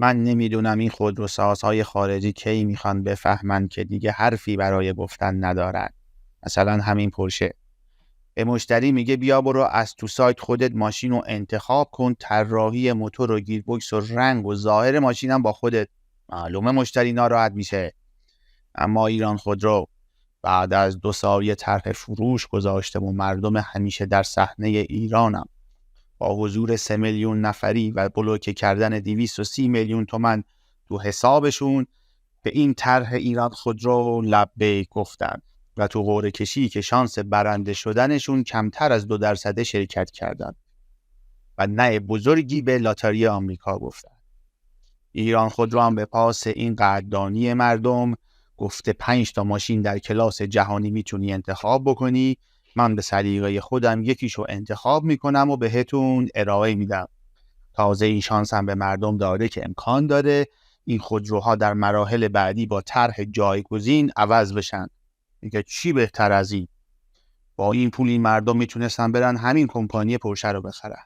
من نمیدونم این خودروسازهای خارجی کی میخوان بفهمن که دیگه حرفی برای گفتن ندارن. مثلا همین پورشه به مشتری میگه بیا برو از تو سایت خودت ماشین رو انتخاب کن، طراحی موتور و گیربکس و رنگ و ظاهر ماشینم با خودت. معلومه مشتری ناراحت میشه. اما ایران خودرو بعد از 2 سال یه طرح فروش گذاشته و مردم همیشه در صحنه ایرانم با حضور 3 میلیون نفری و بلوکه کردن 230 میلیون تومان تو حسابشون به این طرح ایران خودرو لبیک گفتن و تو قرعه کشی که شانس برنده شدنشون کمتر از 2% شرکت کردند و نه بزرگی به لاتاری آمریکا گفتن. ایران خودرو هم به پاس این قدردانی مردم گفته 5 تا ماشین در کلاس جهانی میتونی انتخاب بکنی، من به سلیقه خودم یکیشو انتخاب میکنم و بهتون ارائه میدم. تازه این شانس هم به مردم داده که امکان داره این خودروها در مراحل بعدی با طرح جایگزین عوض بشن. میگه چی بهتر از این؟ با این پول این مردم میتونستن برن همین کمپانی پورشه رو بخرن.